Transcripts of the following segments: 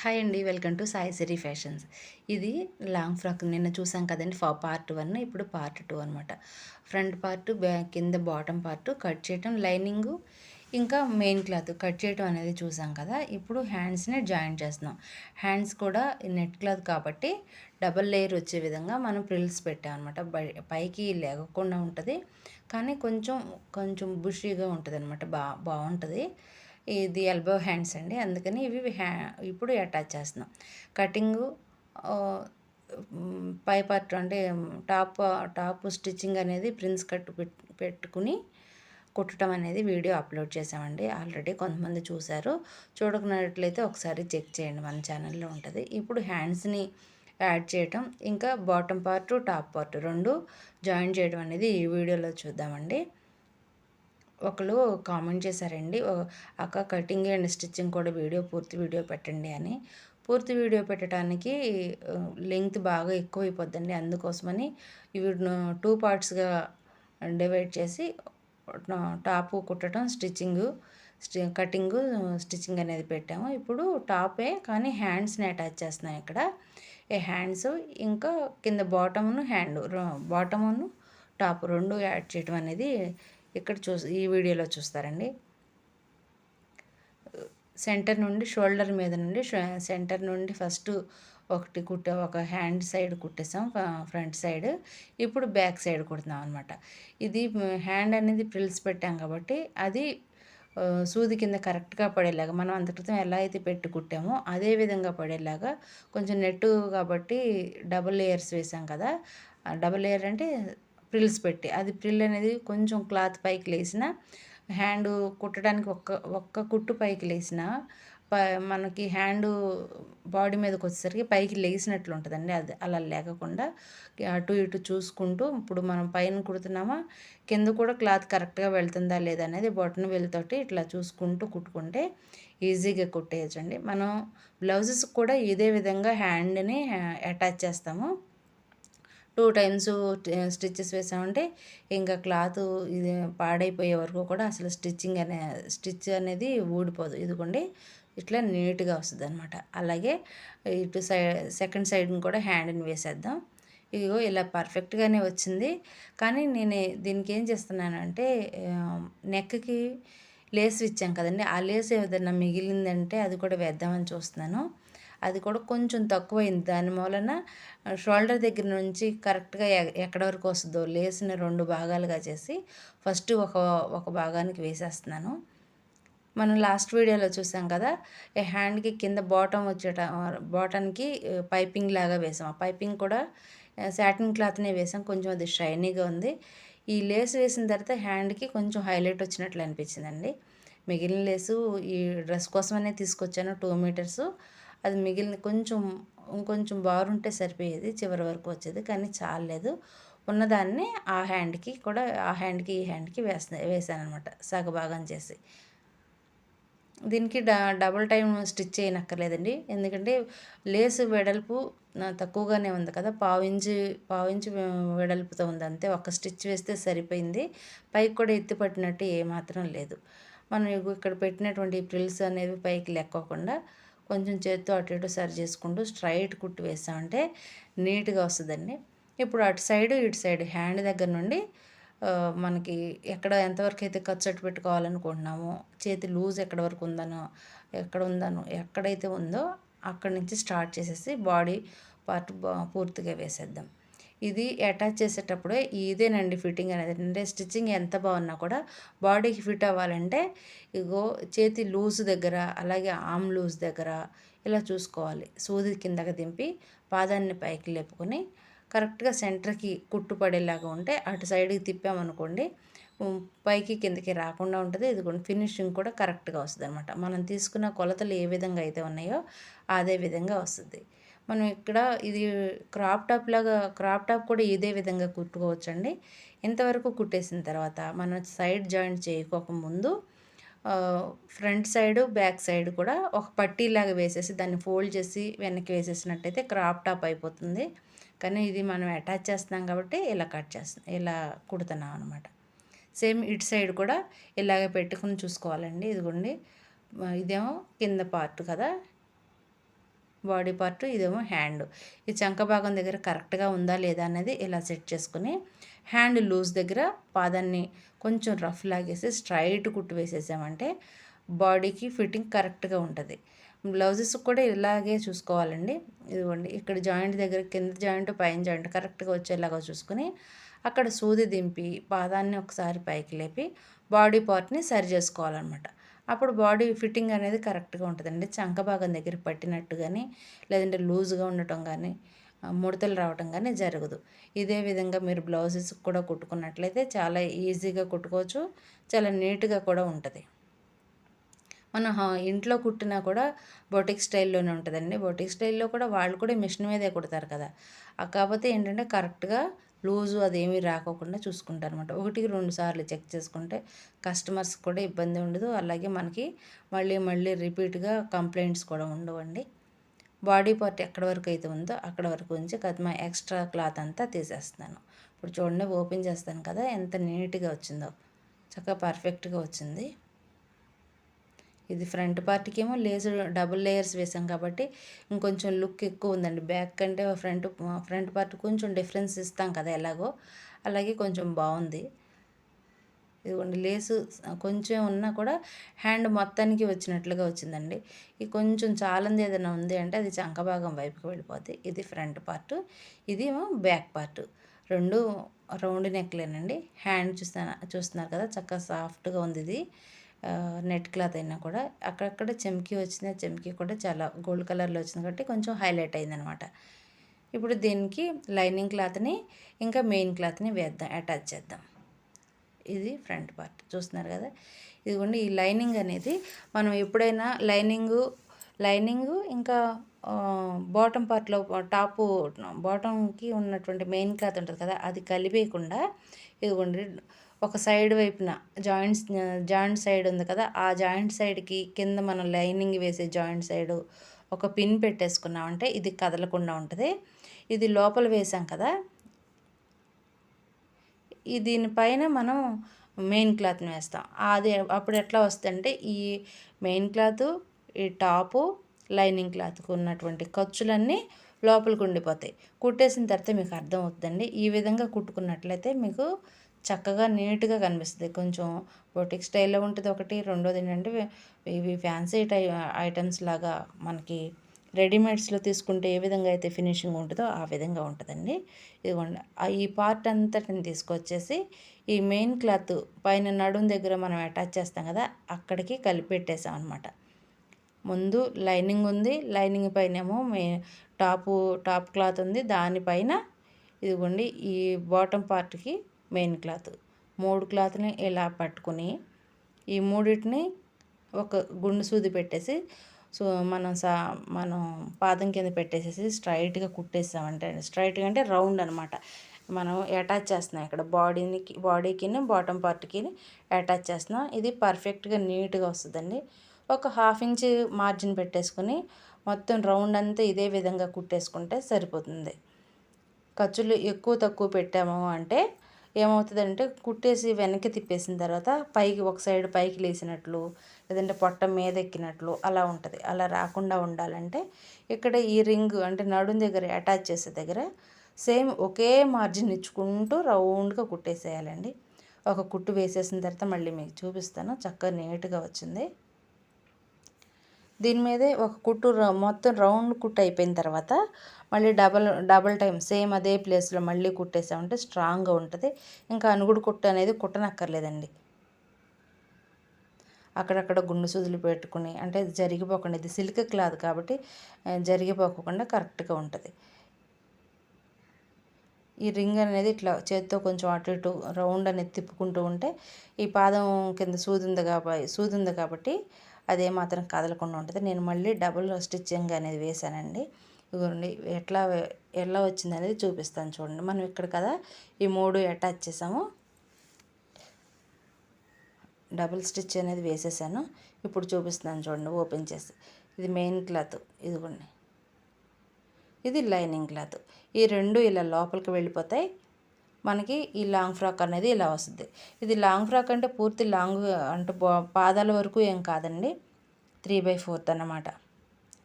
Hi అండి. Welcome to Sai Siri fashions. ఇది long frock నిన్న చూసాం కదండీ! పార్ట్ 1 ఇప్పుడు పార్ట్ 2 అనమాట. ఫ్రంట్ పార్ట్, కింద బాటమ్ పార్ట్ కట్ చేయటం, లైనింగు ఇంకా మెయిన్ క్లాత్ కట్ చేయటం అనేది చూసాం కదా! ఇప్పుడు హ్యాండ్స్‌ని జాయిన్ చేస్తున్నాం. హ్యాండ్స్ కూడా నెట్ క్లాత్ కాబట్టి డబుల్ లేయర్ వచ్చే విధంగా మనం ప్రిల్స్ పెట్టామనమాట. పైకి లేగకుండా ఉంటది. కానీ కొంచెం బుషీగా ఉంటదనమాట. బావుంటది. ఇది ఎల్బో హ్యాండ్స్ అండి. అందుకని ఇవి ఇప్పుడు అటాచ్ చేస్తున్నాం. కటింగు పై పార్ట్ అంటే టాప్ స్టిచ్చింగ్ అనేది ప్రిన్స్ కట్ పెట్టుకుని కుట్టడం అనేది వీడియో అప్లోడ్ చేసామండి. ఆల్రెడీ కొంతమంది చూశారు. చూడకున్నట్లయితే ఒకసారి చెక్ చేయండి, మన ఛానల్లో ఉంటుంది. ఇప్పుడు హ్యాండ్స్ని యాడ్ చేయటం, ఇంకా bottom part, top part 2 join చేయడం అనేది ఈ వీడియోలో చూద్దామండి. ఒకళ్ళు కామెంట్ చేశారండి, అక్క కటింగ్ అండ్ స్టిచ్చింగ్ కూడా పూర్తి వీడియో పెట్టండి అని. పూర్తి వీడియో పెట్టడానికి లెంగ్త్ బాగా ఎక్కువైపోద్దండి. అందుకోసమని ఇవి 2 పార్ట్స్గా డివైడ్ చేసి టాపు కుట్టడం, కటింగు, స్టిచ్చింగ్ అనేది పెట్టాము. ఇప్పుడు టాపే కానీ హ్యాండ్స్ని అటాచ్ చేస్తున్నాం ఇక్కడ. ఈ హ్యాండ్స్ ఇంకా కింద బాటమును టాప్ 2 యాడ్ చేయడం అనేది ఇక్కడ ఈ వీడియోలో చూస్తారండి. సెంటర్ నుండి షోల్డర్ మీద నుండి సెంటర్ నుండి ఫస్ట్ ఒక హ్యాండ్ సైడ్ కుట్టేసాం, ఫ్రంట్ సైడ్. ఇప్పుడు బ్యాక్ సైడ్ కుడుతున్నాం అనమాట. ఇది హ్యాండ్ అనేది ప్రిల్స్ పెట్టాం కాబట్టి అది సూది కింద కరెక్ట్గా పడేలాగా, మనం అంత క్రితం ఎలా అయితే పెట్టి కుట్టామో అదే విధంగా పడేలాగా, కొంచెం నెట్టు కాబట్టి డబుల్ లేయర్స్ వేసాం కదా. డబుల్ లేయర్ అంటే ప్రిల్స్ పెట్టి, అది ప్రిల్ అనేది కొంచెం క్లాత్ పైకి లేసిన, హ్యాండ్ కుట్టడానికి ఒక్క కుట్టు పైకి లేసిన మనకి హ్యాండు బాడీ మీదకి వచ్చేసరికి పైకి లేసినట్లు ఉంటుందండి. అది అలా లేకుండా అటు ఇటు చూసుకుంటూ, ఇప్పుడు మనం పైన కుడుతున్నామా కింద కూడా క్లాత్ కరెక్ట్గా వెళ్తుందా లేదా అనేది బొటన వేలుతోటి ఇట్లా చూసుకుంటూ కుట్టుకుంటే ఈజీగా కుట్టేయచ్చండి. మనం బ్లౌజెస్ కూడా ఇదే విధంగా హ్యాండ్ని అటాచ్ చేస్తాము. 2 టైమ్స్ స్టిచ్చెస్ వేసామంటే ఇంకా క్లాత్ ఇది పాడైపోయే వరకు కూడా అసలు స్టిచ్ అనేది ఊడిపోదు. ఇదిగోండి ఇట్లా నీట్గా వస్తుంది అనమాట. అలాగే ఇటు సెకండ్ సైడ్ని కూడా హ్యాండ్ని వేసేద్దాం. ఇదిగో ఇలా పర్ఫెక్ట్గానే వచ్చింది. కానీ నేను దీనికి ఏం చేస్తున్నానంటే, నెక్కి లేస్ ఇచ్చాం కదండి, ఆ లేస్ ఏదైనా మిగిలిందంటే అది కూడా వేద్దామని చూస్తున్నాను. అది కూడా కొంచెం తక్కువైంది. దాని మూలన షోల్డర్ దగ్గర నుంచి కరెక్ట్గా ఎక్కడి వరకు వస్తుందో లేస్ని 2 భాగాలుగా చేసి ఫస్ట్ ఒక భాగానికి వేసేస్తున్నాను. మనం లాస్ట్ వీడియోలో చూసాం కదా, హ్యాండ్కి కింద బాటమ్కి పైపింగ్ లాగా వేసాం. ఆ పైపింగ్ కూడా సాటిన్ క్లాత్నే వేసాం. కొంచెం అది షైనీగా ఉంది. ఈ లేస్ వేసిన తర్వాత హ్యాండ్కి కొంచెం హైలైట్ వచ్చినట్లు అనిపించిందండి. మిగిలిన లేసు ఈ డ్రెస్ కోసమనే తీసుకొచ్చాను, 2 మీటర్స్. అది మిగిలిన ఇంకొంచెం బారుంటే సరిపోయేది, చివరి వరకు వచ్చేది. కానీ చాలలేదు. ఉన్నదాన్ని ఆ హ్యాండ్కి ఈ హ్యాండ్కి వేసాను అనమాట, సగభాగం చేసి. దీనికి డబుల్ టైం స్టిచ్ చేయనక్కర్లేదండి. ఎందుకంటే లేసు వెడల్పు తక్కువగానే ఉంది కదా, పావించి వెడల్పుతో ఉంది అంతే. ఒక స్టిచ్ వేస్తే సరిపోయింది. పైకి కూడా ఎత్తి పట్టినట్టు ఏమాత్రం లేదు. మనం ఇక్కడ పెట్టినటువంటి ప్రిల్స్ అనేవి పైకి లెక్కోకుండా కొంచెం చేత్తో అటు ఇటు సరి చేసుకుంటూ స్ట్రైట్ కుట్టు వేసామంటే నీట్గా వస్తుందండి. ఇప్పుడు అటు సైడు ఇటు సైడ్ హ్యాండ్ దగ్గర నుండి మనకి ఎంతవరకు అయితే ఖర్చు పెట్టుకోవాలనుకుంటున్నామో, చేతి లూజ్ ఎక్కడైతే ఉందో అక్కడి నుంచి స్టార్ట్ చేసేసి బాడీ పార్ట్ పూర్తిగా వేసేద్దాం. ఇది అటాచ్ చేసేటప్పుడే ఇదేనండి ఫిట్టింగ్ అనేది. అంటే స్టిచ్చింగ్ ఎంత బాగున్నా కూడా బాడీకి ఫిట్ అవ్వాలంటే ఇగో చేతి లూజ్ దగ్గర, అలాగే ఆర్మ్ లూజ్ దగ్గర ఇలా చూసుకోవాలి. సూది కిందకి దింపి పాదాన్ని పైకి లేపుకొని కరెక్ట్గా సెంటర్కి కుట్టు పడేలాగా ఉంటే అటు సైడ్కి తిప్పామనుకోండి, పైకి కిందకి రాకుండా ఉంటుంది. ఇదిగోండి ఫినిషింగ్ కూడా కరెక్ట్గా వస్తుంది అనమాట. మనం తీసుకున్న కొలతలు ఏ విధంగా అయితే ఉన్నాయో అదే విధంగా వస్తుంది. మనం ఇక్కడ ఇది క్రాప్ టాప్ కూడా ఇదే విధంగా కుట్టుకోవచ్చండి. ఇంతవరకు కుట్టేసిన తర్వాత మనం సైడ్ జాయింట్ చేయకోకముందు ఫ్రంట్ సైడు బ్యాక్ సైడ్ కూడా ఒక పట్టీలాగా వేసేసి దాన్ని ఫోల్డ్ చేసి వెనక్కి వేసేసినట్టయితే క్రాప్ టాప్ అయిపోతుంది. కానీ ఇది మనం అటాచ్ చేస్తున్నాం కాబట్టి ఇలా కుడుతున్నాం అనమాట. సేమ్ ఇటు సైడ్ కూడా ఇలాగ పెట్టుకుని చూసుకోవాలండి. ఇదిగోండి ఇదేమో కింద పార్ట్ కదా, బాడీ పార్ట్, ఇదేమో హ్యాండ్. ఈ చంక భాగం దగ్గర కరెక్ట్గా ఉందా లేదా అనేది ఇలా సెట్ చేసుకుని హ్యాండ్ లూజ్ దగ్గర పాదాన్ని కొంచెం రఫ్ లాగేసి స్ట్రైట్ కుట్టు వేసేసామంటే బాడీకి ఫిట్టింగ్ కరెక్ట్గా ఉంటుంది. బ్లౌజెస్ కూడా ఇలాగే చూసుకోవాలండి. ఇదిగోండి ఇక్కడ జాయింట్ దగ్గర కింద జాయింట్ పైన జాయింట్ కరెక్ట్గా వచ్చేలాగా చూసుకుని అక్కడ సూది దింపి పాదాన్ని ఒకసారి పైకి లేపి బాడీ పార్ట్ని సరి చేసుకోవాలన్నమాట. అప్పుడు బాడీ ఫిట్టింగ్ అనేది కరెక్ట్గా ఉంటుందండి. చంక భాగం దగ్గర పట్టినట్టు కానీ లేదంటే లూజ్గా ఉండటం కానీ ముడతలు రావటం కానీ జరగదు. ఇదే విధంగా మీరు బ్లౌజెస్ కూడా కుట్టుకున్నట్లయితే చాలా ఈజీగా కుట్టుకోవచ్చు, చాలా నీట్గా కూడా ఉంటుంది. మనం ఇంట్లో కుట్టినా కూడా బొటిక్ స్టైల్లోనే ఉంటుందండి. బొటిక్ స్టైల్లో కూడా వాళ్ళు కూడా మిషన్ మీదే కుడతారు కదా. కాకపోతే ఏంటంటే కరెక్ట్గా లూజు అదేమీ రాకోకుండా చూసుకుంటారనమాట. 1-2 సార్లు చెక్ చేసుకుంటే కస్టమర్స్ కూడా ఇబ్బంది ఉండదు. అలాగే మనకి మళ్ళీ మళ్ళీ రిపీట్గా కంప్లైంట్స్ కూడా ఉండవండి. బాడీ పార్ట్ ఎక్కడి వరకు అయితే ఉందో అక్కడ వరకు ఉంచి కదమ ఎక్స్ట్రా క్లాత్ అంతా తీసేస్తున్నాను. ఇప్పుడు చూడండి, ఓపెన్ చేస్తాను కదా ఎంత నీట్గా వచ్చిందో, చక్కగా పర్ఫెక్ట్గా వచ్చింది. ఇది ఫ్రంట్ పార్ట్కి ఏమో లేస్ డబుల్ లేయర్స్ వేసాం కాబట్టి ఇంకొంచెం లుక్ ఎక్కువ ఉందండి. బ్యాక్ కంటే ఫ్రంట్ పార్ట్ కొంచెం డిఫరెన్స్ ఇస్తాం కదా ఎలాగో, అలాగే కొంచెం బాగుంది. ఇదిగోండి, లేసు కొంచెం ఉన్నా కూడా హ్యాండ్ మొత్తానికి వచ్చినట్లుగా వచ్చిందండి. ఇది కొంచెం చాలంది ఏదైనా ఉంది అంటే అది చంక భాగం వైపుకి వెళ్ళిపోద్ది. ఇది ఫ్రంట్ పార్ట్, ఇది ఏమో బ్యాక్ పార్ట్. రెండు రౌండ్ నెక్లేనండి. హ్యాండ్ చూస్తున్నారు కదా, చక్కగా సాఫ్ట్గా ఉంది. ఇది నెట్ క్లాత్ అయినా కూడా అక్కడక్కడ చెమ్కీ వచ్చింది. ఆ చెమ్కీ కూడా చాలా గోల్డ్ కలర్లో వచ్చింది కాబట్టి కొంచెం హైలైట్ అయిందనమాట. ఇప్పుడు దీనికి లైనింగ్ క్లాత్ని ఇంకా మెయిన్ క్లాత్ని వేద్దాం, అటాచ్ చేద్దాం. ఇది ఫ్రంట్ పార్ట్ చూస్తున్నారు కదా. ఇదిగోండి, ఈ లైనింగ్ అనేది మనం ఎప్పుడైనా లైనింగు ఇంకా బాటమ్ పార్ట్లో బాటంకి ఉన్నటువంటి మెయిన్ క్లాత్ ఉంటుంది కదా, అది కలిపేయకుండా ఇదిగోండి ఒక సైడ్ వైపున జాయింట్ సైడ్ ఉంది కదా, ఆ జాయింట్ సైడ్కి కింద మనం లైనింగ్ వేసే జాయింట్ సైడు ఒక పిన్ పెట్టేసుకున్నామంటే ఇది కదలకుండా ఉంటుంది. ఇది లోపల వేసాం కదా, దీనిపైన మనం మెయిన్ క్లాత్ని వేస్తాం. అది అప్పుడు ఎట్లా వస్తుందంటే ఈ మెయిన్ క్లాత్, ఈ టాపు, లైనింగ్ క్లాత్కు ఉన్నటువంటి ఖర్చులన్నీ లోపలికి ఉండిపోతాయి. కుట్టేసిన తర్వాత మీకు అర్థమవుతుందండి. ఈ విధంగా కుట్టుకున్నట్లయితే మీకు చక్కగా నీట్గా కనిపిస్తుంది. కొంచెం బొటిక్ స్టైల్లో ఉంటుంది ఒకటి. రెండోది ఏంటంటే ఇవి ఫ్యాన్సీ ఐటమ్స్ లాగా మనకి రెడీమేడ్స్లో తీసుకుంటే ఏ విధంగా అయితే ఫినిషింగ్ ఉంటుందో ఆ విధంగా ఉంటుందండి. ఇదిగోండి, ఈ పార్ట్ అంతటిని తీసుకొచ్చేసి ఈ మెయిన్ క్లాత్ పైన నడుం దగ్గర మనం అటాచ్ చేస్తాం కదా, అక్కడికి కలిపి పెట్టేసాం అనమాట. ముందు లైనింగ్ ఉంది, లైనింగ్ పైన ఏమో టాప్ క్లాత్ ఉంది, దానిపైన ఇదిగోండి ఈ బాటమ్ పార్ట్కి మెయిన్ క్లాత్. 3 క్లాత్ని ఇలా పట్టుకుని ఈ మూడింటిని ఒక గుండు సూది పెట్టేసి మనం పాదం కింద పెట్టేసేసి స్ట్రైట్గా కుట్టేసామంటే, స్ట్రైట్గా అంటే రౌండ్ అనమాట. మనం అటాచ్ చేస్తున్నాం ఇక్కడ బాడీకి బాటమ్ పార్ట్కి అటాచ్ చేస్తున్నాం. ఇది పర్ఫెక్ట్గా నీట్గా వస్తుందండి. ఒక 1/2 ఇంచ్ మార్జిన్ పెట్టేసుకుని మొత్తం రౌండ్ అంతా ఇదే విధంగా కుట్టేసుకుంటే సరిపోతుంది. ఖర్చులు ఎక్కువ తక్కువ పెట్టాము అంటే ఏమవుతుందంటే కుట్టేసి వెనక్కి తిప్పేసిన తర్వాత పైకి ఒక సైడ్ పైకి లేసినట్లు లేదంటే పొట్ట మీద ఎక్కినట్లు అలా ఉంటుంది. అలా రాకుండా ఉండాలంటే ఇక్కడ ఈ రింగ్ అంటే నడుం దగ్గర అటాచ్ చేసే దగ్గర సేమ్ ఒకే మార్జిన్ ఇచ్చుకుంటూ రౌండ్గా కుట్టేసేయాలండి. ఒక కుట్టు వేసేసిన తర్వాత మళ్ళీ మీకు చూపిస్తాను. చక్కగా నీట్గా వచ్చింది. దీని మీదే ఒక కుట్టు మొత్తం రౌండ్ కుట్టు అయిపోయిన తర్వాత మళ్ళీ డబల్ టైం సేమ్ అదే ప్లేస్లో మళ్ళీ కుట్టేసామంటే స్ట్రాంగ్గా ఉంటుంది. ఇంకా అనుగుడు కుట్టు అనేది కుట్టనక్కర్లేదండి. అక్కడక్కడ గుండు సూదులు పెట్టుకుని అంటే జరిగిపోకుండా, ఇది సిల్క్ క్లాత్ కాబట్టి జరిగిపోకుండా కరెక్ట్గా ఉంటుంది. ఈ రింగ్ అనేది ఇట్లా చేతితో కొంచెం అటు ఇటు రౌండ్ అనేది తిప్పుకుంటూ ఉంటే ఈ పాదం కింద సూది ఉంది కాబట్టి అదేమాత్రం కదలకుండా ఉంటుంది. నేను మళ్ళీ డబుల్ స్టిచ్చింగ్ అనేది వేసానండి. ఇదిగోండి ఎలా వచ్చింది అనేది చూపిస్తాను చూడండి. మనం ఇక్కడ కదా ఈ 3 అటాచ్ చేసాము, డబుల్ స్టిచ్ అనేది వేసేసాను. ఇప్పుడు చూపిస్తున్నాను చూడండి ఓపెన్ చేసి. ఇది మెయిన్ క్లాత్, ఇదిగోండి ఇది లైనింగ్ క్లాత్. ఈ రెండు ఇలా లోపలికి వెళ్ళిపోతాయి. మనకి ఈ లాంగ్ ఫ్రాక్ అనేది ఇలా వస్తుంది. ఇది లాంగ్ ఫ్రాక్ అంటే పూర్తి లాంగ్ అంటే పాదాల వరకు ఏం కాదండి, 3/4 అన్నమాట.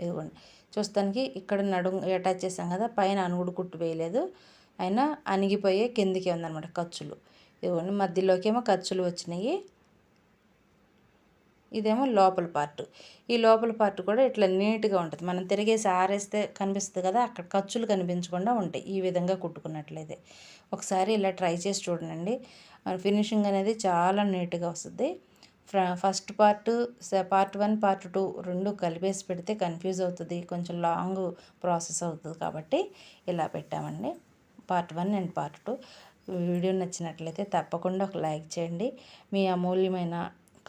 ఇదిగోండి చూస్తానికి ఇక్కడ నడుము అటాచ్ చేసాం కదా, పైన అనుగుడు కుట్టు వేయలేదు, అయినా అణిగిపోయే కిందికి ఉందన్నమాట ఖర్చులు. ఇదిగోండి మధ్యలోకి ఏమో ఖర్చులు వచ్చినాయి, ఇదేమో లోపల పార్ట్. ఈ లోపల పార్ట్ కూడా ఇట్లా నీట్గా ఉంటుంది. మనం తిరిగేసి ఆరేస్తే కనిపిస్తుంది కదా, అక్కడ ఖర్చులు కనిపించకుండా ఉంటాయి ఈ విధంగా కుట్టుకున్నట్లయితే. ఒకసారి ఇలా ట్రై చేసి చూడండి, ఫినిషింగ్ అనేది చాలా నీట్గా వస్తుంది. ఫస్ట్ పార్ట్ 1 పార్ట్ 2 రెండు కలిపేసి పెడితే కన్ఫ్యూజ్ అవుతుంది, కొంచెం లాంగ్ ప్రాసెస్ అవుతుంది. కాబట్టి ఇలా పెట్టామండి, పార్ట్ 1 అండ్ పార్ట్ 2. వీడియో నచ్చినట్లయితే తప్పకుండా ఒక లైక్ చేయండి, మీ అమూల్యమైన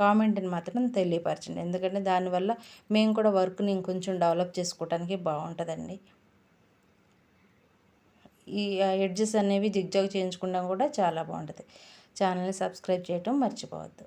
కామెంట్ని మాత్రం తెలియపరచండి. ఎందుకంటే దానివల్ల మేము కూడా వర్క్ని ఇంకొంచెం డెవలప్ చేసుకోవడానికి బాగుంటుందండి. ఈ ఎడ్జెస్ అనేవి జిగ్జాగ్ చేయించుకోవడం కూడా చాలా బాగుంటుంది. ఛానల్ని సబ్స్క్రైబ్ చేయటం మర్చిపోవద్దు.